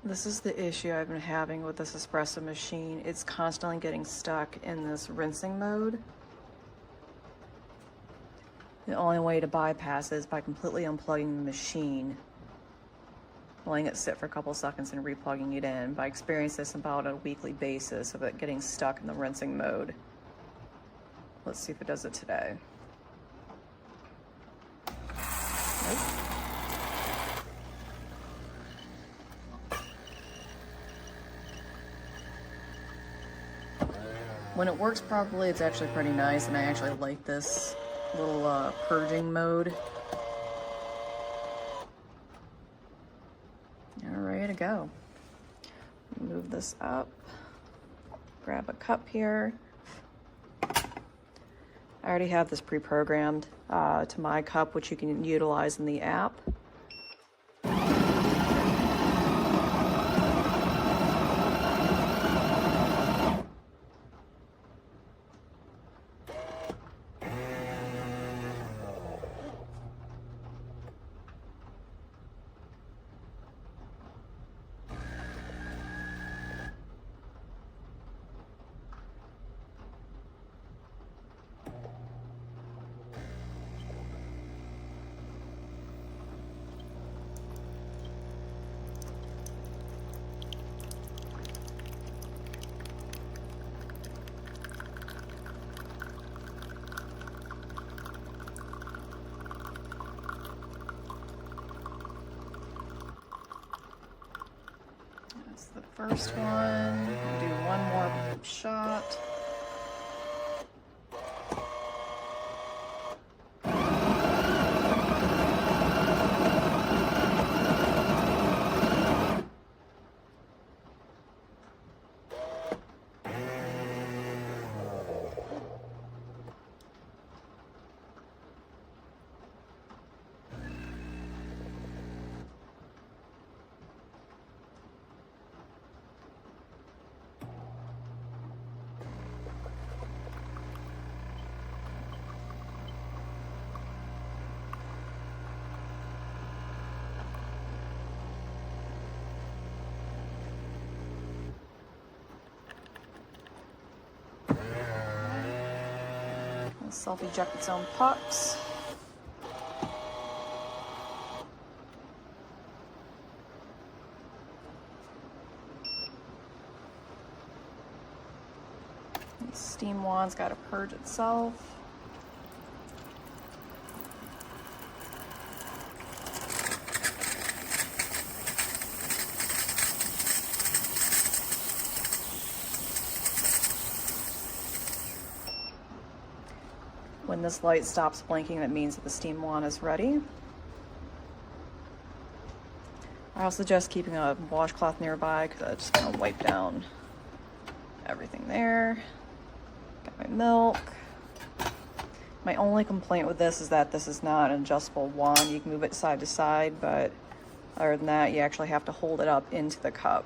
This is the issue I've been having with this espresso machine. It's constantly getting stuck in this rinsing mode. The only way to bypass it is by completely unplugging the machine, letting it sit for a couple seconds and replugging it in. But I experience this about a weekly basis of it getting stuck in the rinsing mode. Let's see if it does it today. Nope. When it works properly, it's actually pretty nice, and I actually like this little purging mode. All ready to go. Move this up, grab a cup here. I already have this pre-programmed to my cup, which you can utilize in the app. That's the first one. We'll do one more shot. Self-eject its own pucks. The steam wand's got to purge itself. When this light stops blinking, that means that the steam wand is ready. I also suggest keeping a washcloth nearby because I just kind of wipe down everything there. Got my milk. My only complaint with this is that this is not an adjustable wand. You can move it side to side, but other than that, you actually have to hold it up into the cup.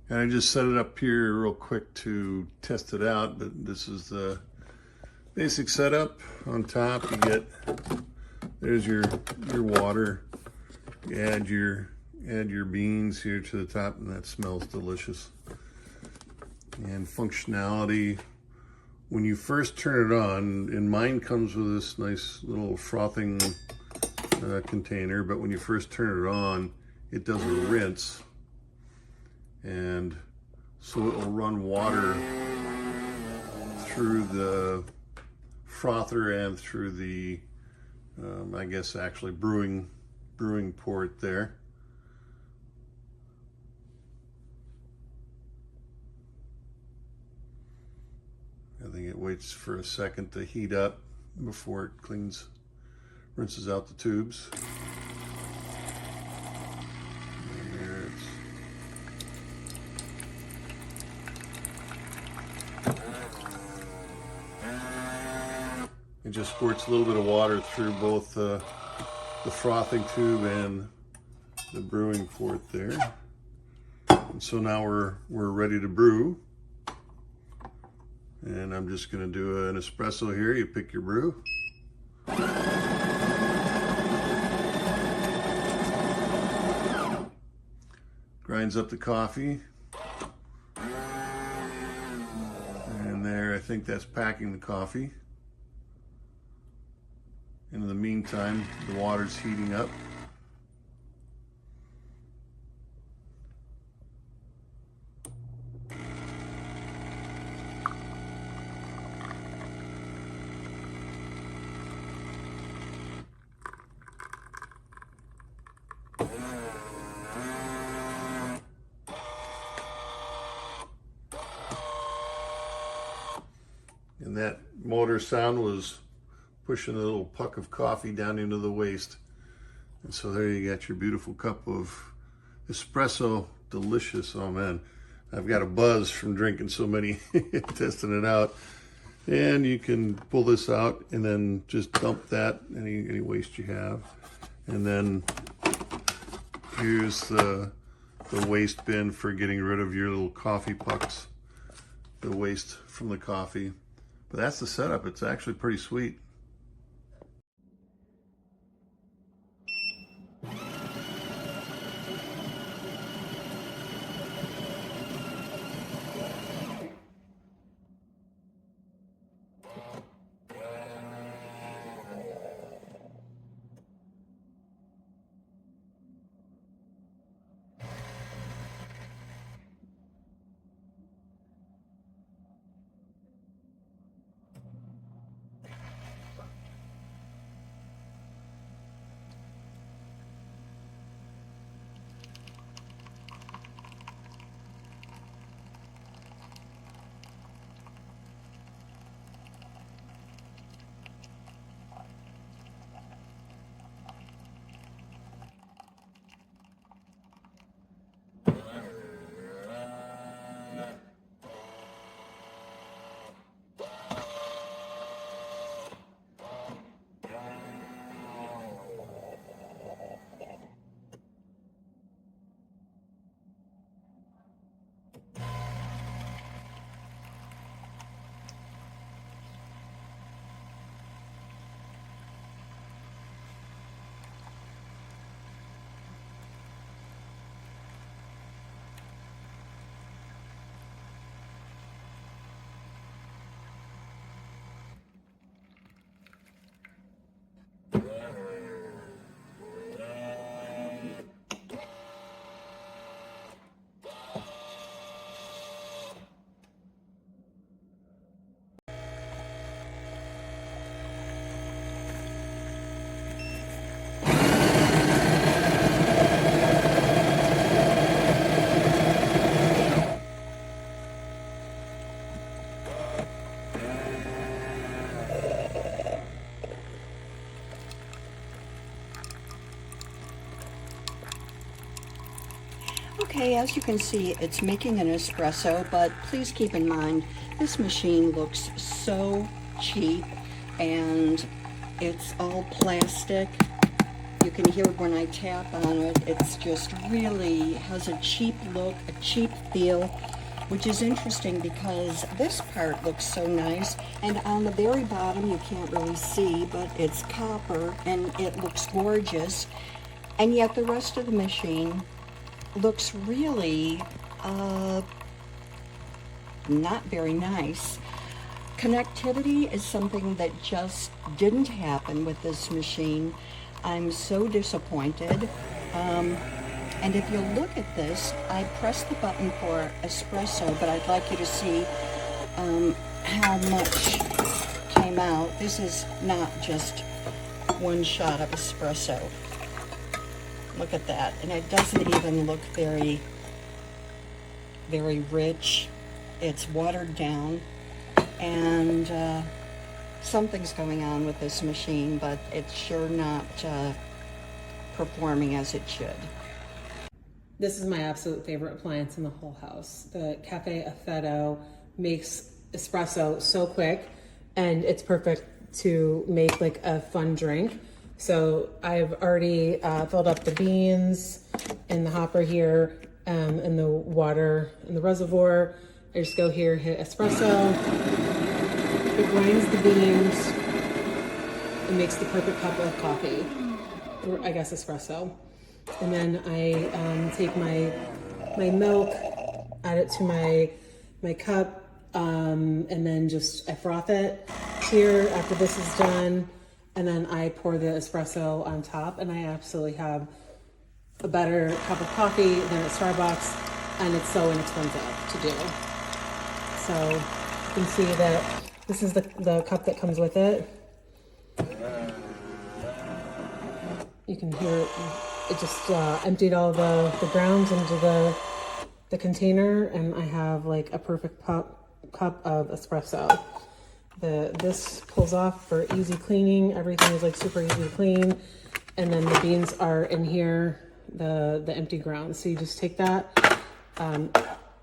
And I just set it up here real quick to test it out, but this is the basic setup. On top you get, there's your water. You add your beans here to the top, and that smells delicious. And functionality, when you first turn it on, and mine comes with this nice little frothing container, but when you first turn it on, it does a rinse. And so it will run water through the frother and through the, I guess actually brewing port there. I think it waits for a second to heat up before it rinses out the tubes. And there it just squirts a little bit of water through both the frothing tube and the brewing port there. And so now we're ready to brew. And I'm just going to do an espresso here. You pick your brew. Grinds up the coffee. And there, I think that's packing the coffee. And in the meantime, the water's heating up. And that motor sound was pushing a little puck of coffee down into the waste. And so there you got your beautiful cup of espresso. Delicious. Oh man, I've got a buzz from drinking so many, testing it out. And you can pull this out and then just dump that, any waste you have. And then here's the waste bin for getting rid of your little coffee pucks, the waste from the coffee. But that's the setup. It's actually pretty sweet. Okay, as you can see, it's making an espresso, but please keep in mind, this machine looks so cheap, and it's all plastic. You can hear it when I tap on it. It's just really has a cheap look, a cheap feel, which is interesting because this part looks so nice, and on the very bottom you can't really see, but it's copper and it looks gorgeous, and yet the rest of the machine looks really not very nice. Connectivity is something that just didn't happen with this machine. I'm so disappointed. And if you look at this, I pressed the button for espresso, but I'd like you to see how much came out. This is not just one shot of espresso. Look at that. And it doesn't even look very, very rich. It's watered down. And something's going on with this machine, but it's sure not performing as it should. This is my absolute favorite appliance in the whole house. The Café Affetto makes espresso so quick, and it's perfect to make like a fun drink. So I've already filled up the beans in the hopper here, and the water in the reservoir. I just go here, hit espresso. It grinds the beans. It makes the perfect cup of coffee, or I guess espresso. And then I take my milk, add it to my cup, and then just I froth it here after this is done. And then I pour the espresso on top, and I absolutely have a better cup of coffee than at Starbucks, and it's so inexpensive to do. So you can see that this is the cup that comes with it. You can hear it just emptied all the grounds into the container, and I have like a perfect cup of espresso. This pulls off for easy cleaning. Everything is like super easy to clean. And then the beans are in here, the empty grounds. So you just take that,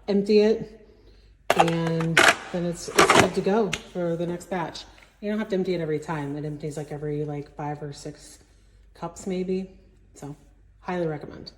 empty it, and then it's good to go for the next batch. You don't have to empty it every time. It empties like every 5 or 6 cups maybe. So highly recommend.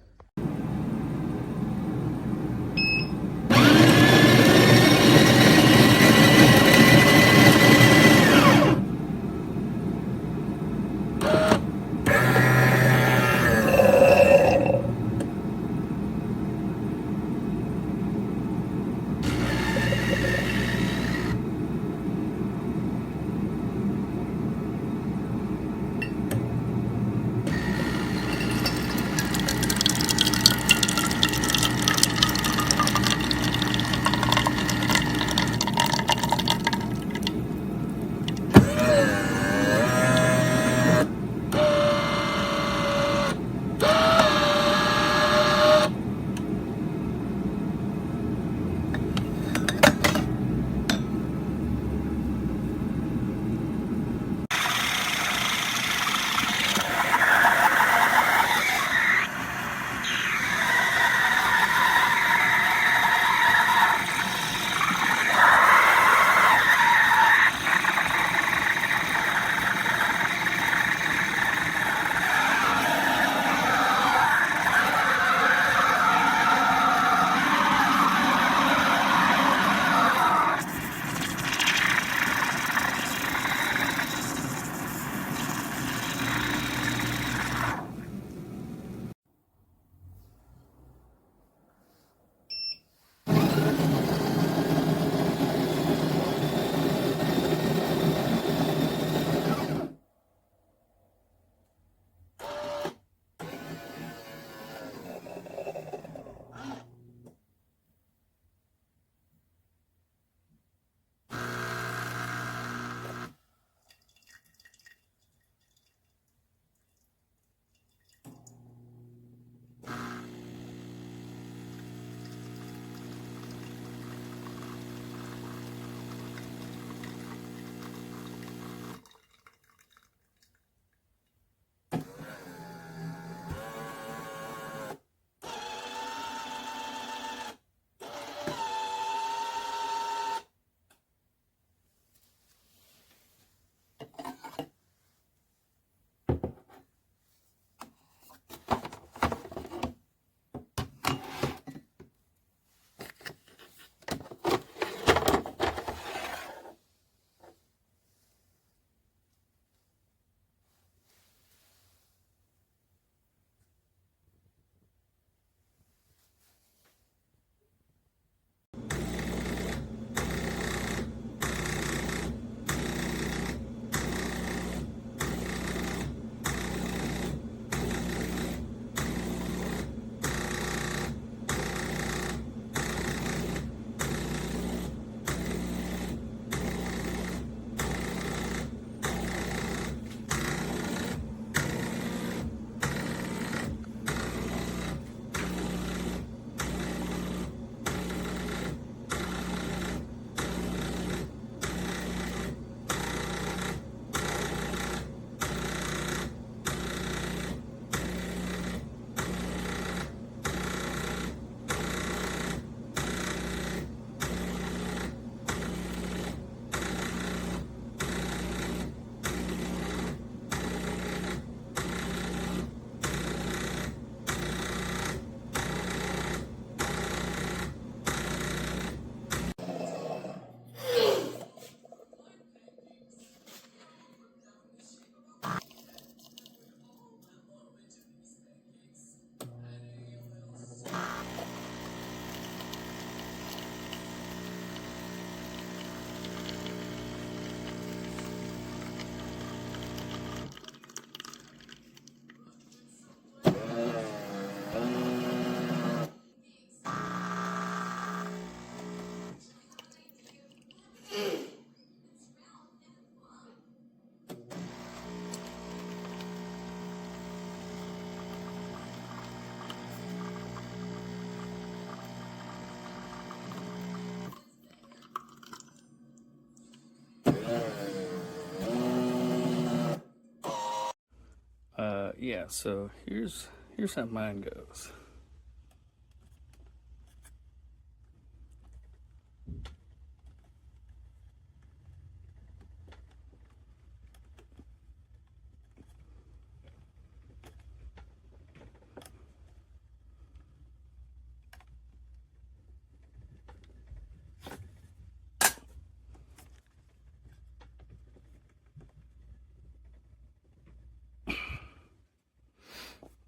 yeah, so here's how mine goes.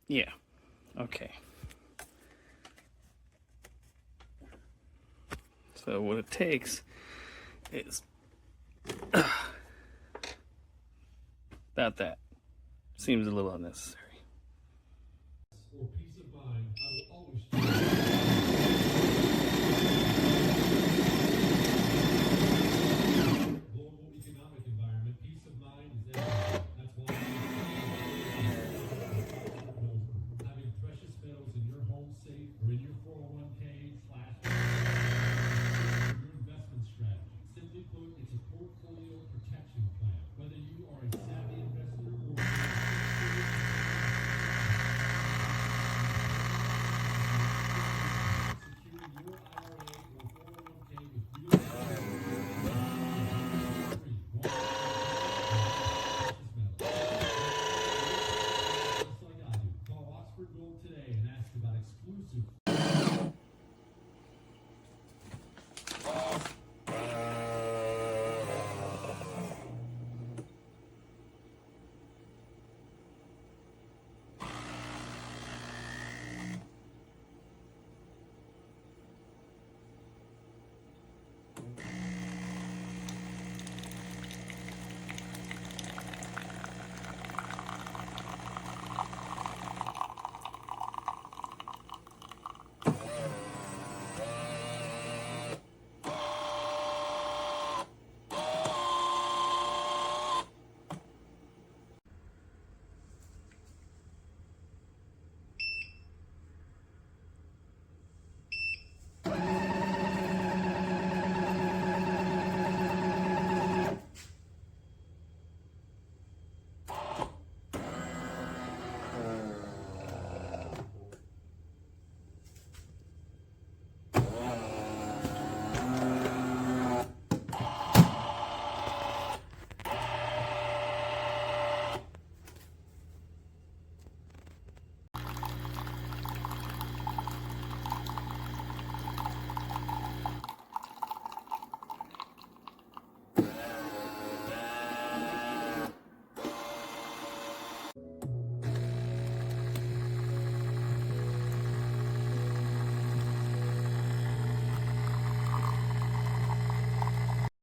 Yeah, okay. So what it takes is about that. Seems a little unnecessary. For peace of mind, I will always